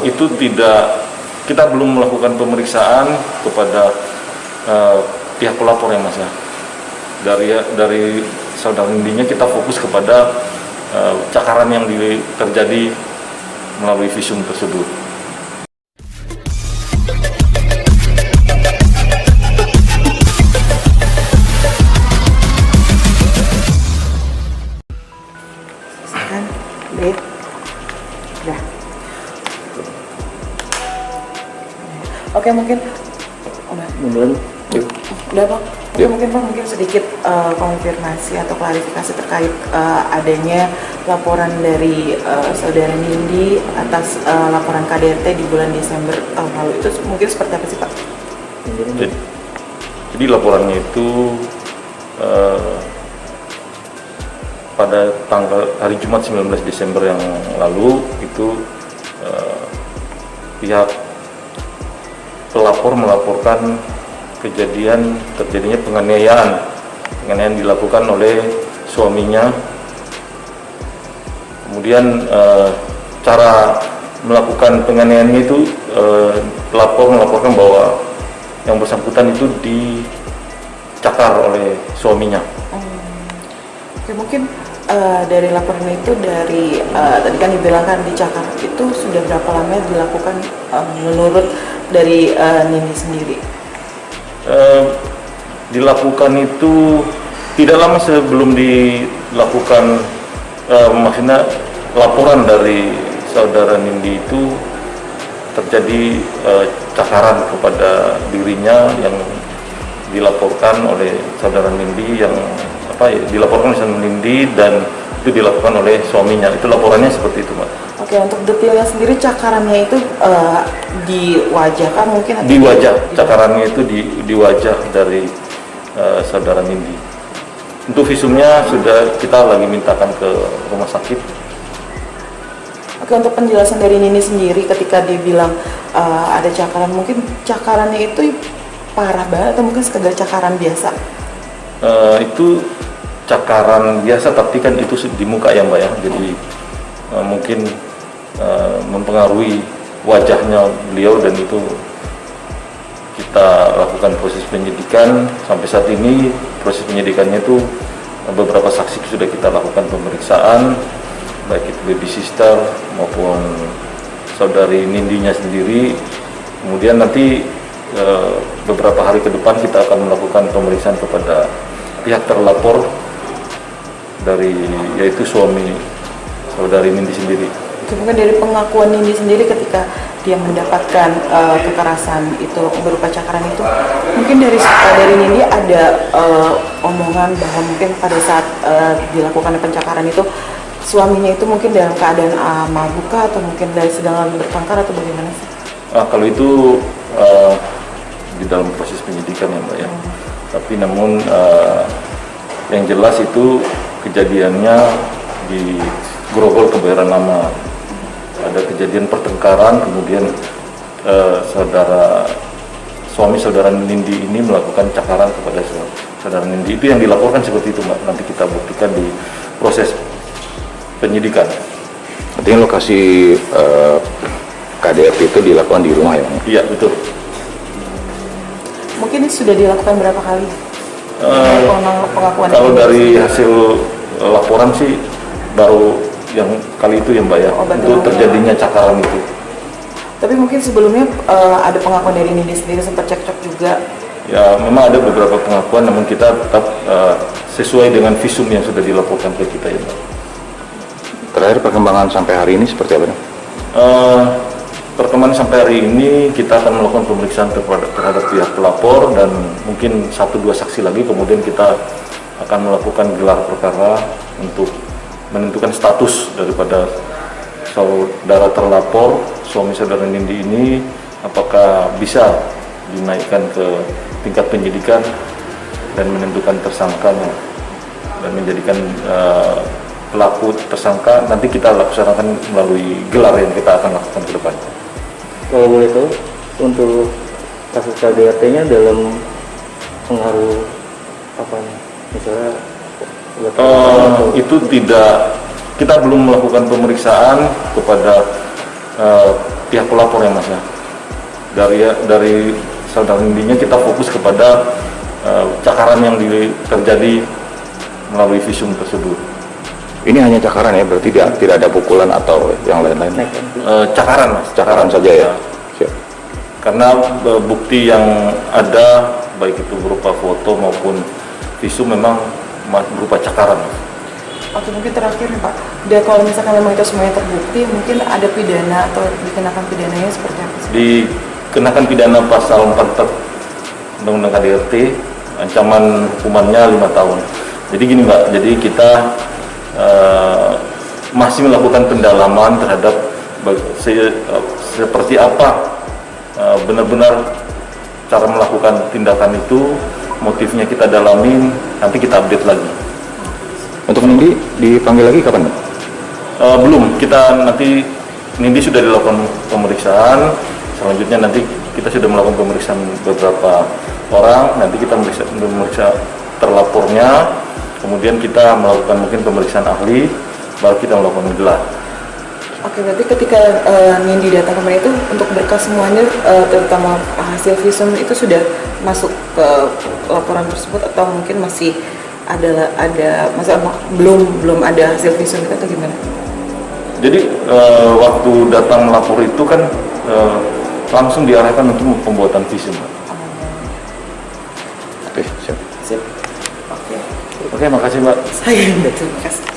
Itu tidak, kita belum melakukan pemeriksaan kepada pihak pelapor yang Mas ya. Dari saudara Nindinya kita fokus kepada cakaran yang terjadi melalui visum tersebut. Udah. Oke, mungkin udah Pak. Mungkin sedikit konfirmasi atau klarifikasi terkait adanya laporan dari saudara Nindi atas laporan KDRT di bulan Desember tahun lalu. Itu mungkin seperti apa sih Pak? Jadi laporannya itu pada hari Jumat 19 Desember yang lalu itu pihak pelapor melaporkan kejadian terjadinya penganiayaan dilakukan oleh suaminya. Kemudian cara melakukan penganiayaannya itu pelapor melaporkan bahwa yang bersangkutan itu dicakar oleh suaminya. Oke, mungkin dari laporan itu dari tadi kan dibilangkan dicakar itu sudah berapa lama dilakukan menurut dari Nindi sendiri? Dilakukan itu tidak lama sebelum dilakukan, maksudnya laporan dari saudara Nindi itu terjadi cakaran kepada dirinya yang dilaporkan oleh saudara Nindi dilaporkan oleh saudara Nindi dan itu dilakukan oleh suaminya. Itu laporannya seperti itu, Mbak. Oke, untuk detailnya sendiri cakarannya itu di wajah kan mungkin? Di wajah, cakarannya itu di wajah dari saudara Nindi. Untuk visumnya sudah kita lagi mintakan ke rumah sakit. Oke, untuk penjelasan dari Nindi sendiri ketika dibilang ada cakaran, mungkin cakarannya itu parah banget atau mungkin sekedar cakaran biasa? Itu cakaran biasa, tapi kan itu di muka ya Mbak ya, jadi mungkin mempengaruhi wajahnya beliau dan itu kita lakukan proses penyidikan. Sampai saat ini proses penyidikannya itu beberapa saksi sudah kita lakukan pemeriksaan, baik itu baby sister maupun saudari Nindinya sendiri. Kemudian nanti beberapa hari ke depan kita akan melakukan pemeriksaan kepada pihak terlapor yaitu suami saudari Nindi sendiri. Mungkin dari pengakuan Nindi sendiri ketika dia mendapatkan kekerasan itu berupa cakaran itu, mungkin dari Nindi ada omongan bahwa mungkin pada saat dilakukan pencakaran itu suaminya itu mungkin dalam keadaan mabuk atau mungkin sedang bertengkar atau bagaimana sih? Kalau itu di dalam proses penyidikan ya Mbak ya. Tapi namun yang jelas itu kejadiannya di Grogol Kebayoran Lama. Ada kejadian pertengkaran, kemudian suami saudara Nindi ini melakukan cakaran kepada saudara Nindi. Itu yang dilaporkan seperti itu Mbak. Nanti kita buktikan di proses penyidikan. Artinya lokasi KDRT itu dilakukan di rumah ya? Iya, betul. Mungkin sudah dilakukan berapa kali? Pengakuan kalau dari hasil laporan sih baru yang kali itu ya Mbak ya, untuk terjadinya cakaran itu. Tapi mungkin sebelumnya ada pengakuan dari Nindi sendiri sempat cekcok juga? Ya memang ada beberapa pengakuan, namun kita tetap sesuai dengan visum yang sudah dilaporkan ke kita ya Mbak. Terakhir perkembangan sampai hari ini seperti apa? Perkembangan sampai hari ini kita akan melakukan pemeriksaan terhadap pihak pelapor dan mungkin 1-2 saksi lagi, kemudian kita akan melakukan gelar perkara untuk menentukan status daripada saudara terlapor, suami saudara Nindi ini, apakah bisa dinaikkan ke tingkat penyidikan dan menentukan tersangkanya dan menjadikan pelaku tersangka. Nanti kita laksanakan melalui gelar yang kita akan lakukan ke depan. Kalau boleh tahu, untuk kasus KDRT-nya dalam pengaruh apa nih? Misalnya itu tidak, kita belum melakukan pemeriksaan kepada pihak pelapor ya Mas ya. Dari saudara Nindinya kita fokus kepada cakaran yang terjadi melalui visum tersebut. Ini hanya cakaran ya, berarti tidak ada pukulan atau yang lain-lain? Cakaran Mas. Cakaran saja ya? Siap. Karena bukti yang ada baik itu berupa foto maupun visum memang berupa cakaran. Oke, mungkin terakhir nih Pak, dan kalau misalkan memang itu semuanya terbukti, mungkin ada pidana atau dikenakan pidananya seperti apa sih? Dikenakan pidana pasal 4 Undang-Undang KDRT, ancaman hukumannya 5 tahun. Jadi gini Mbak, jadi kita masih melakukan pendalaman terhadap seperti apa benar-benar cara melakukan tindakan itu, motifnya kita dalamin, nanti kita update lagi. Untuk Nindi dipanggil lagi kapan? Belum, kita nanti Nindi sudah dilakukan pemeriksaan, selanjutnya nanti kita sudah melakukan pemeriksaan beberapa orang, nanti kita memeriksa terlapornya, kemudian kita melakukan mungkin pemeriksaan ahli, baru kita melakukan gelar. Oke, berarti ketika Nindi datang kemarin itu untuk berkas semuanya, terutama hasil visum itu sudah masuk ke laporan tersebut atau mungkin masih ada masa belum ada hasil visum itu atau gimana? Jadi waktu datang melapor itu kan langsung diarahkan untuk pembuatan visum. Oke, siap. Sip. Oke. Oke, makasih Mbak. Saya terima kasih.